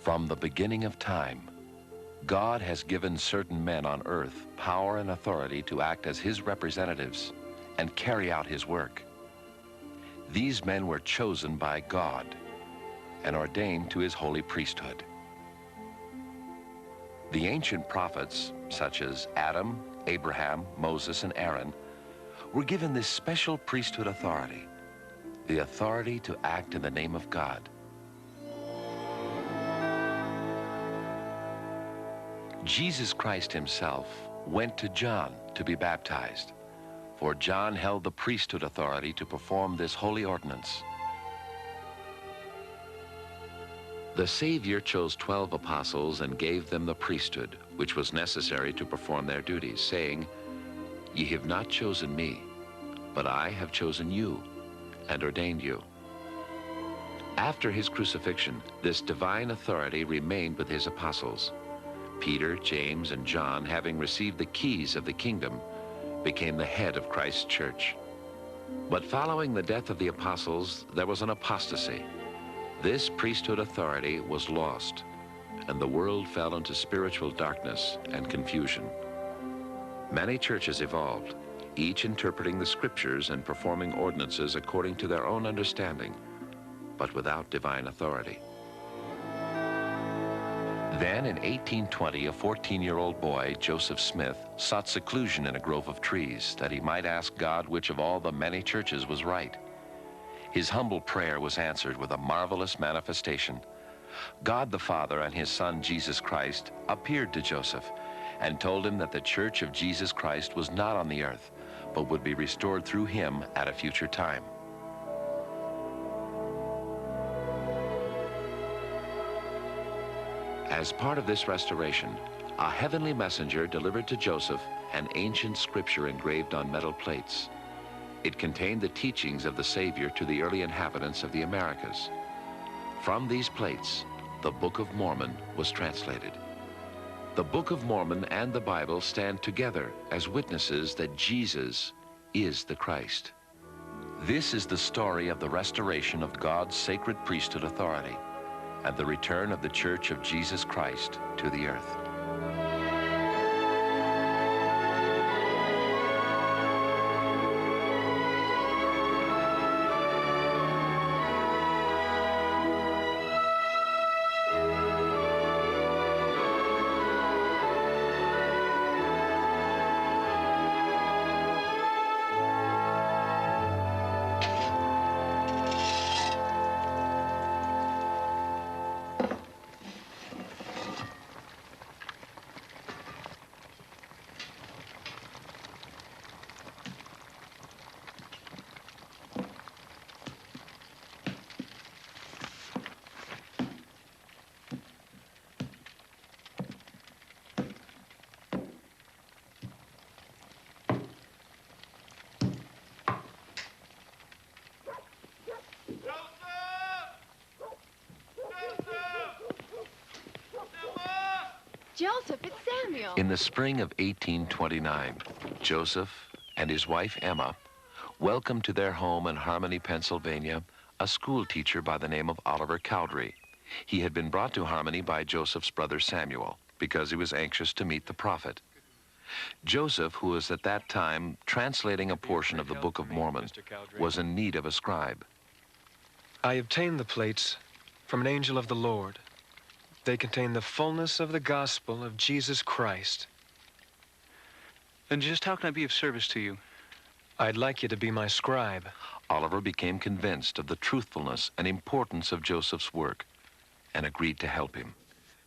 From the beginning of time, God has given certain men on earth power and authority to act as his representatives and carry out his work. These men were chosen by God and ordained to his holy priesthood. The ancient prophets, such as Adam, Abraham, Moses, and Aaron, were given this special priesthood authority, the authority to act in the name of God. Jesus Christ himself went to John to be baptized, for John held the priesthood authority to perform this holy ordinance. The Savior chose 12 apostles and gave them the priesthood, which was necessary to perform their duties, saying, "Ye have not chosen me, but I have chosen you and ordained you." After his crucifixion, this divine authority remained with his apostles. Peter, James, and John, having received the keys of the kingdom, became the head of Christ's church. But following the death of the apostles, there was an apostasy. This priesthood authority was lost, and the world fell into spiritual darkness and confusion. Many churches evolved, each interpreting the scriptures and performing ordinances according to their own understanding, but without divine authority. Then in 1820, a 14-year-old boy, Joseph Smith, sought seclusion in a grove of trees that he might ask God which of all the many churches was right. His humble prayer was answered with a marvelous manifestation. God the Father and his Son, Jesus Christ, appeared to Joseph and told him that the church of Jesus Christ was not on the earth, but would be restored through him at a future time. As part of this restoration, a heavenly messenger delivered to Joseph an ancient scripture engraved on metal plates. It contained the teachings of the Savior to the early inhabitants of the Americas. From these plates, the Book of Mormon was translated. The Book of Mormon and the Bible stand together as witnesses that Jesus is the Christ. This is the story of the restoration of God's sacred priesthood authority and the return of the Church of Jesus Christ to the earth. Joseph, it's Samuel. In the spring of 1829, Joseph and his wife Emma welcomed to their home in Harmony, Pennsylvania, a school teacher by the name of Oliver Cowdery. He had been brought to Harmony by Joseph's brother Samuel because he was anxious to meet the prophet. Joseph, who was at that time translating a portion of the Book of Mormon, was in need of a scribe. I obtained the plates from an angel of the Lord. They contain the fullness of the gospel of Jesus Christ. Then just how can I be of service to you? I'd like you to be my scribe. Oliver became convinced of the truthfulness and importance of Joseph's work and agreed to help him.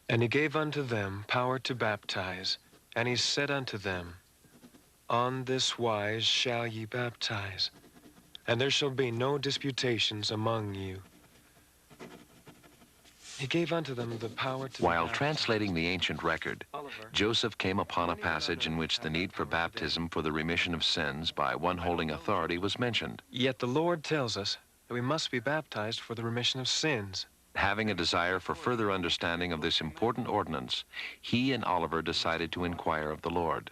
And he gave unto them power to baptize. And he said unto them, On this wise shall ye baptize, and there shall be no disputations among you. He gave unto them the power to While baptize. translating the ancient record, Joseph came upon a passage in which the need for baptism for the remission of sins by one holding authority was mentioned. Yet the Lord tells us that we must be baptized for the remission of sins. Having a desire for further understanding of this important ordinance, he and Oliver decided to inquire of the Lord.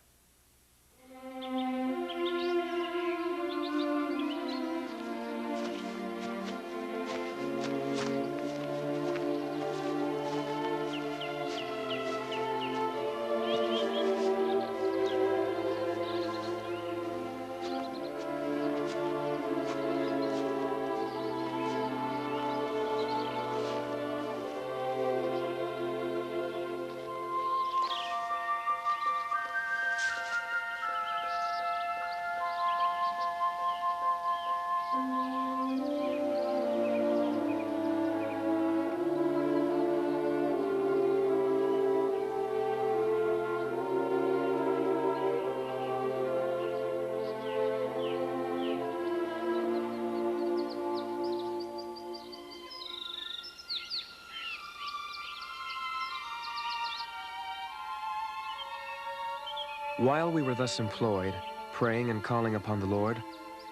While we were thus employed, praying and calling upon the Lord,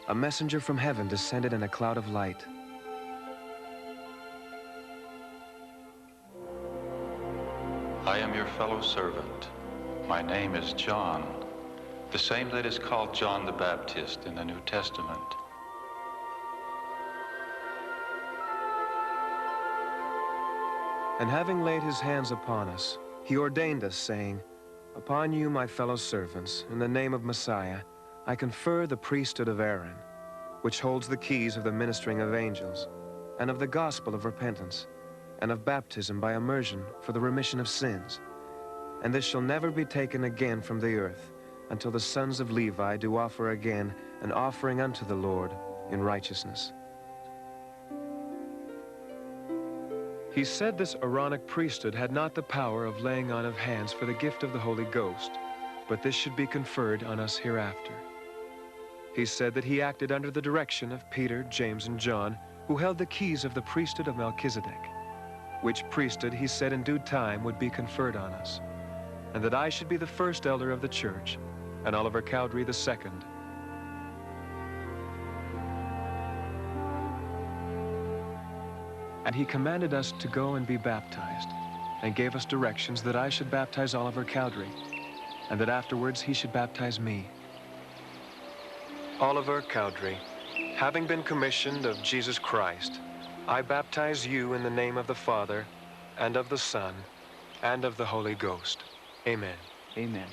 a messenger from heaven descended in a cloud of light. I am your fellow servant. My name is John, the same that is called John the Baptist in the New Testament. And having laid his hands upon us, he ordained us, saying, Upon you, my fellow servants, in the name of Messiah, I confer the priesthood of Aaron, which holds the keys of the ministering of angels, and of the gospel of repentance, and of baptism by immersion for the remission of sins. And this shall never be taken again from the earth, until the sons of Levi do offer again an offering unto the Lord in righteousness. He said this Aaronic priesthood had not the power of laying on of hands for the gift of the Holy Ghost, but this should be conferred on us hereafter. He said that he acted under the direction of Peter, James, and John, who held the keys of the priesthood of Melchizedek, which priesthood he said in due time would be conferred on us, and that I should be the first elder of the church, and Oliver Cowdery the second. And he commanded us to go and be baptized, and gave us directions that I should baptize Oliver Cowdery, and that afterwards he should baptize me. Oliver Cowdery, having been commissioned of Jesus Christ, I baptize you in the name of the Father, and of the Son, and of the Holy Ghost. Amen. Amen.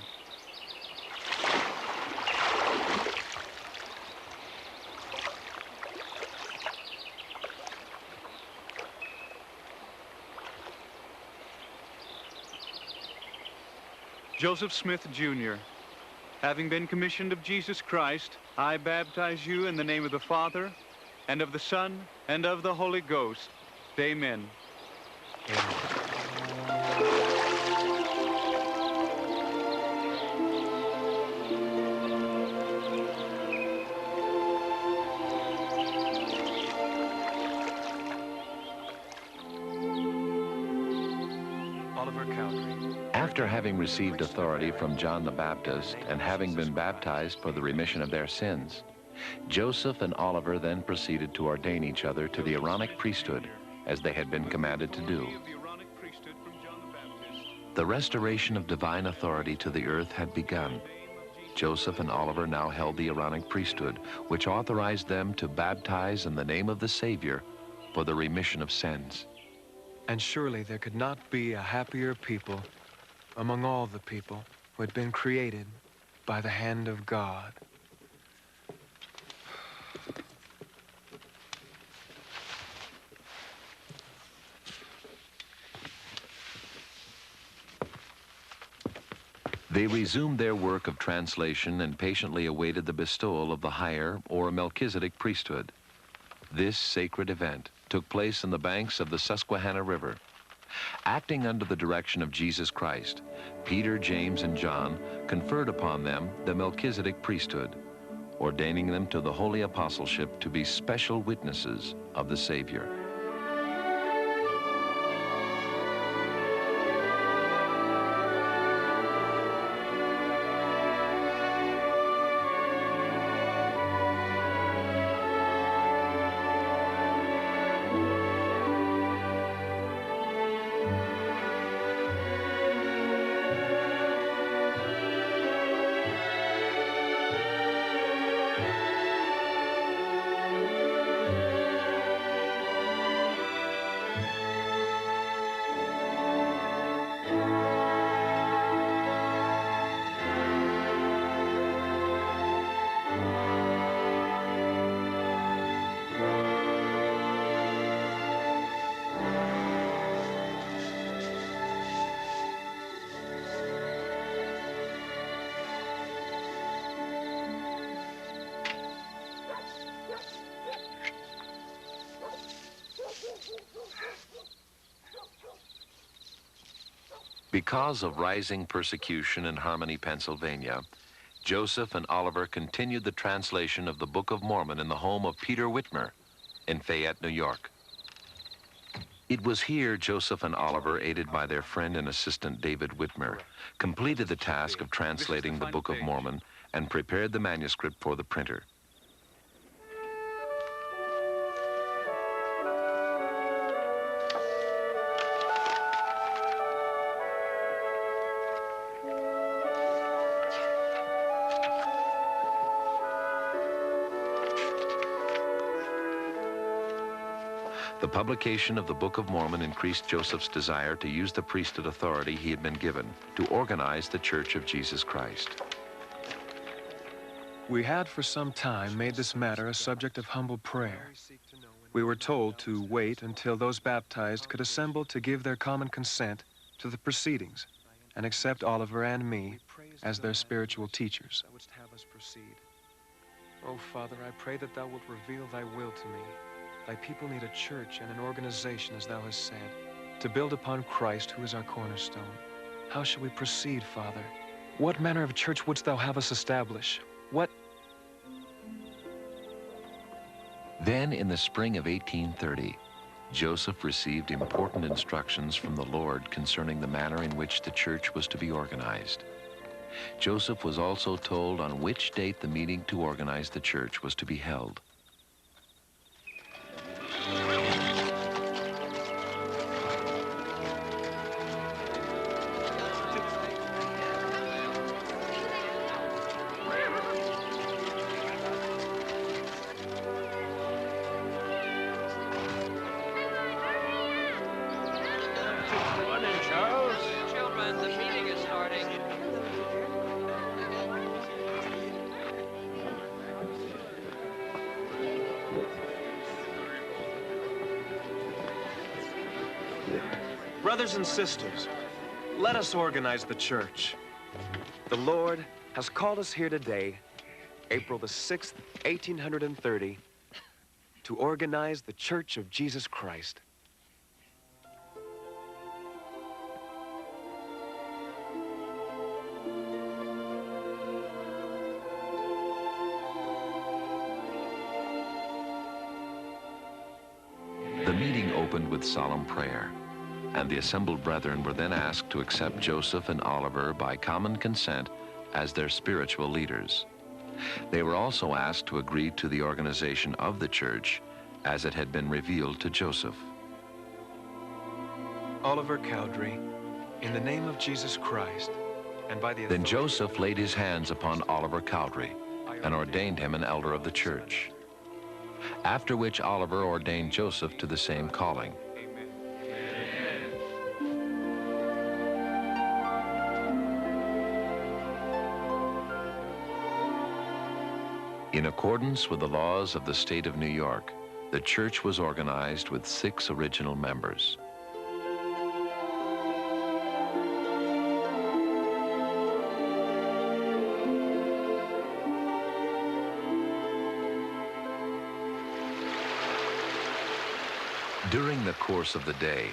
Joseph Smith, Jr., having been commissioned of Jesus Christ, I baptize you in the name of the Father, and of the Son, and of the Holy Ghost. Amen. Amen. Oliver Cowdery. After having received authority from John the Baptist and having been baptized for the remission of their sins, Joseph and Oliver then proceeded to ordain each other to the Aaronic priesthood, as they had been commanded to do. The restoration of divine authority to the earth had begun. Joseph and Oliver now held the Aaronic priesthood, which authorized them to baptize in the name of the Savior for the remission of sins. And surely there could not be a happier people among all the people who had been created by the hand of God. They resumed their work of translation and patiently awaited the bestowal of the higher or Melchizedek priesthood. This sacred event took place in the banks of the Susquehanna River. Acting under the direction of Jesus Christ, Peter, James, and John conferred upon them the Melchizedek priesthood, ordaining them to the holy apostleship to be special witnesses of the Savior. Because of rising persecution in Harmony, Pennsylvania, Joseph and Oliver continued the translation of the Book of Mormon in the home of Peter Whitmer in Fayette, New York. It was here Joseph and Oliver, aided by their friend and assistant David Whitmer, completed the task of translating the Book of Mormon and prepared the manuscript for the printer. The publication of the Book of Mormon increased Joseph's desire to use the priesthood authority he had been given to organize the Church of Jesus Christ. We had for some time made this matter a subject of humble prayer. We were told to wait until those baptized could assemble to give their common consent to the proceedings and accept Oliver and me as their spiritual teachers. Oh, Father, I pray that thou wilt reveal thy will to me. Thy people need a church and an organization, as thou hast said, to build upon Christ, who is our cornerstone. How shall we proceed, Father? What manner of church wouldst thou have us establish? What? Then, in the spring of 1830, Joseph received important instructions from the Lord concerning the manner in which the church was to be organized. Joseph was also told on which date the meeting to organize the church was to be held. Brothers and sisters, let us organize the church. The Lord has called us here today, April the 6th, 1830, to organize the Church of Jesus Christ. The meeting opened with solemn prayer, and the assembled brethren were then asked to accept Joseph and Oliver by common consent as their spiritual leaders. They were also asked to agree to the organization of the church as it had been revealed to Joseph. Oliver Cowdery, in the name of Jesus Christ, and by the Then authority Joseph laid his hands upon Oliver Cowdery and ordained him an elder of the church, after which Oliver ordained Joseph to the same calling. In accordance with the laws of the state of New York, the church was organized with 6 original members. During the course of the day,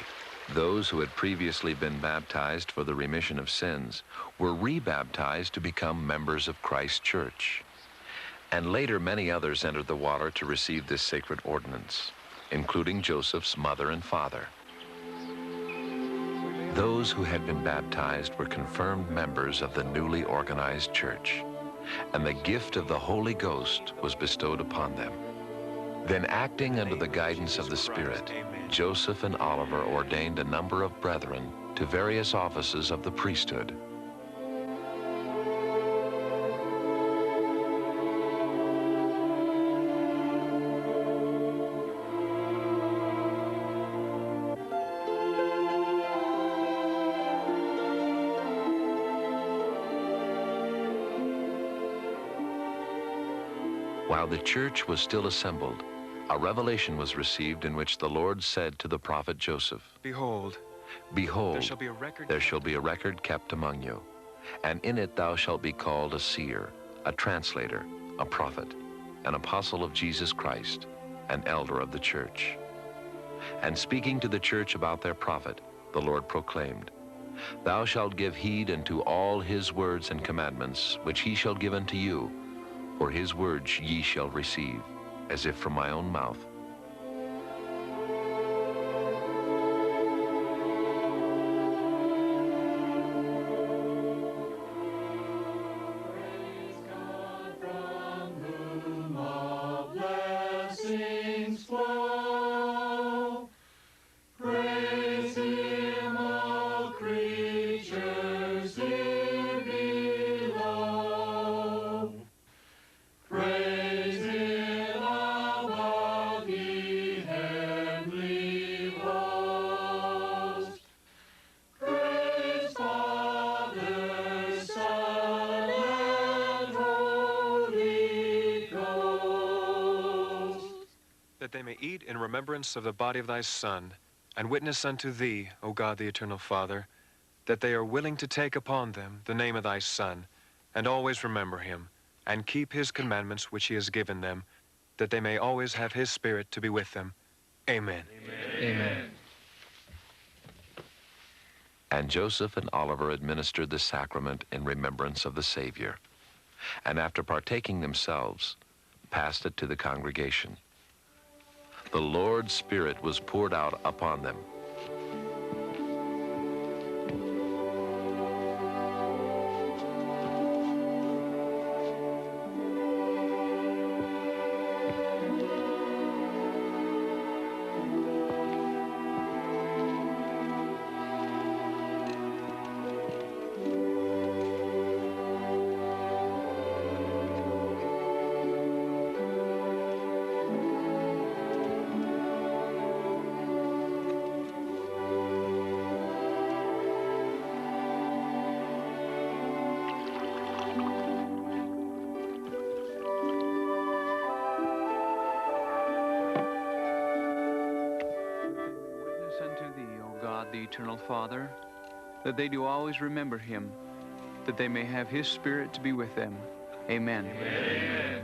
those who had previously been baptized for the remission of sins were rebaptized to become members of Christ's church. And later many others entered the water to receive this sacred ordinance, including Joseph's mother and father. Those who had been baptized were confirmed members of the newly organized church, and the gift of the Holy Ghost was bestowed upon them. Then, acting under the guidance of the Spirit, Joseph and Oliver ordained a number of brethren to various offices of the priesthood. While the church was still assembled, a revelation was received in which the Lord said to the prophet Joseph, Behold, Behold, there shall be a record kept among you, and in it thou shalt be called a seer, a translator, a prophet, an apostle of Jesus Christ, an elder of the church. And speaking to the church about their prophet, the Lord proclaimed, Thou shalt give heed unto all his words and commandments, which he shall give unto you, for his words ye shall receive, as if from my own mouth. that they may eat in remembrance of the body of thy Son, and witness unto thee, O God the eternal Father, that they are willing to take upon them the name of thy Son, and always remember him, and keep his commandments which he has given them, that they may always have his Spirit to be with them. Amen. Amen. And Joseph and Oliver administered the sacrament in remembrance of the Savior, and after partaking themselves, passed it to the congregation. The Lord's Spirit was poured out upon them. The eternal Father, that they do always remember him, that they may have his Spirit to be with them. Amen. Amen.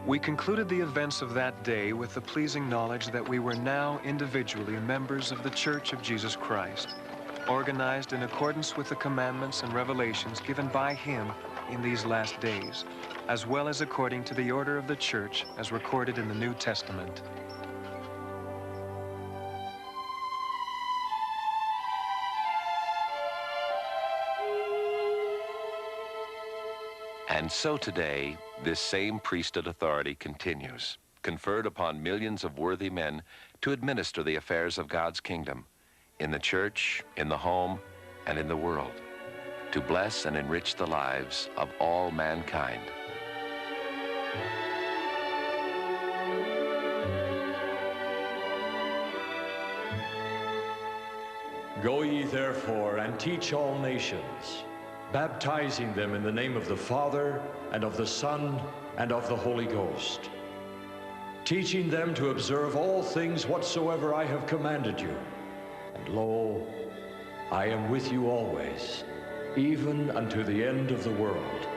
We concluded the events of that day with the pleasing knowledge that we were now individually members of the Church of Jesus Christ, organized in accordance with the commandments and revelations given by him in these last days, as well as according to the order of the Church as recorded in the New Testament. And so today, this same priesthood authority continues, conferred upon millions of worthy men to administer the affairs of God's kingdom in the church, in the home, and in the world, to bless and enrich the lives of all mankind. Go ye therefore and teach all nations, baptizing them in the name of the Father, and of the Son, and of the Holy Ghost, teaching them to observe all things whatsoever I have commanded you. And lo, I am with you always, even unto the end of the world.